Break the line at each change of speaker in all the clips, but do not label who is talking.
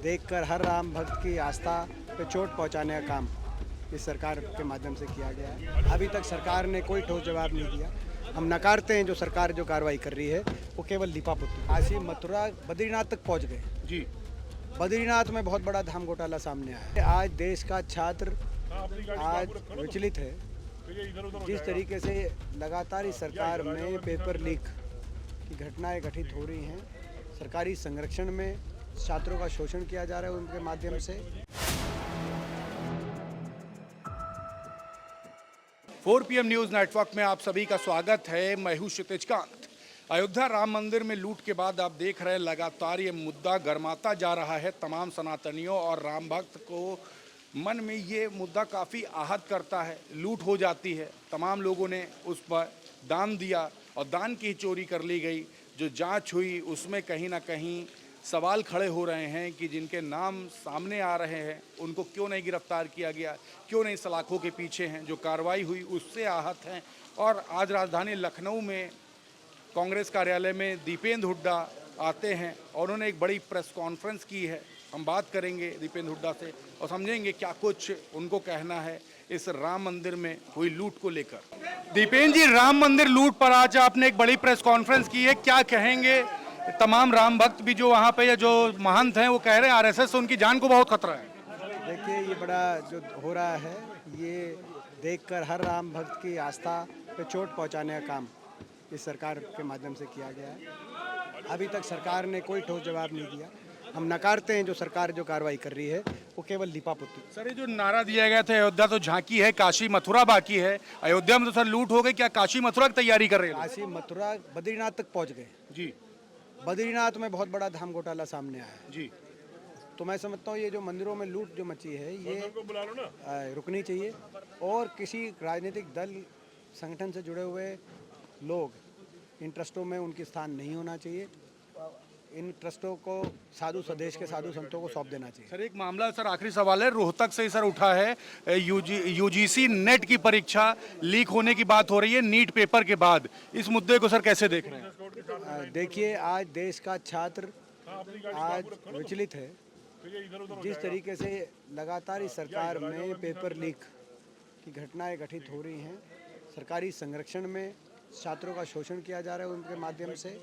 देखकर हर राम भक्त की आस्था पे चोट पहुंचाने का काम इस सरकार के माध्यम से किया गया है। अभी तक सरकार ने कोई ठोस जवाब नहीं दिया। हम नकारते हैं जो सरकार जो कार्रवाई कर रही है वो केवल लिपापोती। काशी मथुरा बद्रीनाथ तक पहुंच गए
जी।
बद्रीनाथ में बहुत बड़ा धाम घोटाला सामने आया है। आज देश का छात्र आज विचलित है। जिस तरीके से लगातार इस सरकार में पेपर लीक की घटनाएं घटित हो रही हैं, सरकारी संरक्षण में छात्रों का शोषण किया जा रहा है उनके माध्यम से।
4 PM न्यूज़ नेटवर्क में आप सभी का स्वागत है। मैं हूं क्षितिज कांत। अयोध्या राम मंदिर में लूट के बाद आप देख रहे हैं लगातार ये मुद्दा गर्माता जा रहा है। तमाम सनातनियों और राम भक्त को मन में ये मुद्दा काफ़ी आहत करता है। लूट हो जाती है, तमाम लोगों ने उस पर दान दिया और दान की चोरी कर ली गई। जो जांच हुई उसमें कहीं ना कहीं सवाल खड़े हो रहे हैं कि जिनके नाम सामने आ रहे हैं उनको क्यों नहीं गिरफ्तार किया गया, क्यों नहीं सलाखों के पीछे हैं। जो कार्रवाई हुई उससे आहत हैं। और आज राजधानी लखनऊ में कांग्रेस कार्यालय में दीपेंद्र हुड्डा आते हैं और उन्होंने एक बड़ी प्रेस कॉन्फ्रेंस की है। हम बात करेंगे दीपेंद्र हुड्डा से और समझेंगे क्या कुछ उनको कहना है इस राम मंदिर में हुई लूट को लेकर। दीपेंद्र जी, राम मंदिर लूट पर आज आपने एक बड़ी प्रेस कॉन्फ्रेंस की है, क्या कहेंगे? तमाम राम भक्त भी जो वहाँ पे या जो महंत हैं वो कह रहे हैं आरएसएस से उनकी जान को बहुत खतरा है।
देखिए, ये बड़ा जो हो रहा है ये देखकर हर राम भक्त की आस्था पे चोट पहुंचाने का काम इस सरकार के माध्यम से किया गया है। अभी तक सरकार ने कोई ठोस जवाब नहीं दिया। हम नकारते हैं जो सरकार जो कार्रवाई कर रही है वो केवल लिपापोती।
सर, ये जो नारा दिया गया था अयोध्या तो झांकी है, काशी मथुरा बाकी है। अयोध्या में तो सर लूट हो गई, क्या काशी मथुरा की तैयारी कर रहे हैं?
काशी मथुरा बद्रीनाथ तक पहुंच गए
जी
बद्रीनाथ में बहुत बड़ा धाम घोटाला सामने आया है।
जी।
तो मैं समझता हूँ ये जो मंदिरों में लूट जो मची है ये रुकनी चाहिए और किसी राजनीतिक दल संगठन से जुड़े हुए लोग इन ट्रस्टों में उनकी स्थान नहीं होना चाहिए। इन ट्रस्टों को साधु स्वदेश के साधु संतों को सौंप देना चाहिए।
सर, एक मामला सर आखिरी सवाल है, रोहतक से ही सर उठा है। यूजीसी नेट की परीक्षा लीक होने की बात हो रही है नीट पेपर के बाद। इस मुद्दे को सर कैसे देख रहे हैं?
देखिए, आज देश का छात्र आज विचलित है। जिस तरीके से लगातार इस सरकार में पेपर लीक की घटनाएं घटित हो रही हैं, सरकारी संरक्षण में छात्रों का शोषण किया जा रहा है उनके माध्यम से,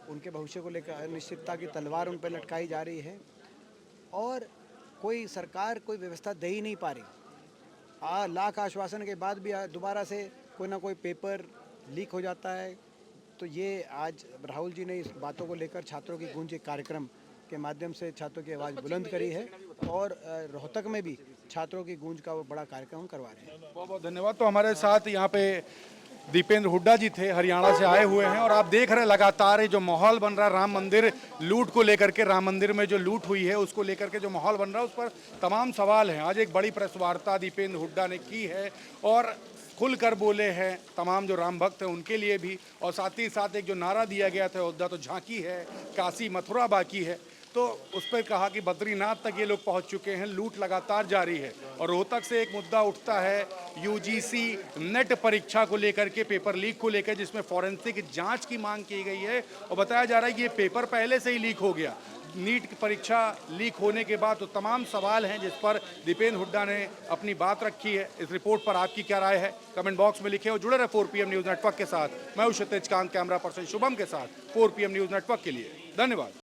उनके भविष्य को लेकर अनिश्चितता की तलवार उन पर लटकाई जा रही है और कोई सरकार कोई व्यवस्था दे ही नहीं पा रही। लाख आश्वासन के बाद भी दोबारा से कोई ना कोई पेपर लीक हो जाता है। तो ये आज राहुल जी ने इस बातों को लेकर छात्रों की गूंज एक कार्यक्रम के माध्यम से छात्रों की आवाज़ बुलंद करी है और रोहतक में भी छात्रों की गूंज का वो बड़ा कार्यक्रम करवा रहे हैं।
बहुत बहुत धन्यवाद। तो हमारे साथ यहाँ पे दीपेंद्र हुड्डा जी थे, हरियाणा से आए हुए हैं और आप देख रहे हैं लगातार ये जो माहौल बन रहा है राम मंदिर लूट को लेकर के, राम मंदिर में जो लूट हुई है उसको लेकर के जो माहौल बन रहा है उस पर तमाम सवाल हैं। आज एक बड़ी प्रेस वार्ता दीपेंद्र हुड्डा ने की है और खुलकर बोले हैं तमाम जो राम भक्त हैं उनके लिए भी, और साथ ही साथ एक जो नारा दिया गया था अयोध्या तो झांकी है, काशी मथुरा बाकी है, तो उस पर कहा कि बद्रीनाथ तक ये लोग पहुंच चुके हैं। लूट लगातार जारी है और रोहतक से एक मुद्दा उठता है यूजीसी नेट परीक्षा को लेकर के, पेपर लीक को लेकर, जिसमें फॉरेंसिक जांच की मांग की गई है और बताया जा रहा है कि ये पेपर पहले से ही लीक हो गया। नीट की परीक्षा लीक होने के बाद तो तमाम सवाल हैं जिस पर दीपेंद्र हुड्डा ने अपनी बात रखी है। इस रिपोर्ट पर आपकी क्या राय है कमेंट बॉक्स में लिखे और जुड़े रहे 4 PM न्यूज़ नेटवर्क के साथ। मैं हूं क्षितिज कांत, कैमरा पर्सन शुभम के साथ 4 PM न्यूज़ नेटवर्क के लिए धन्यवाद।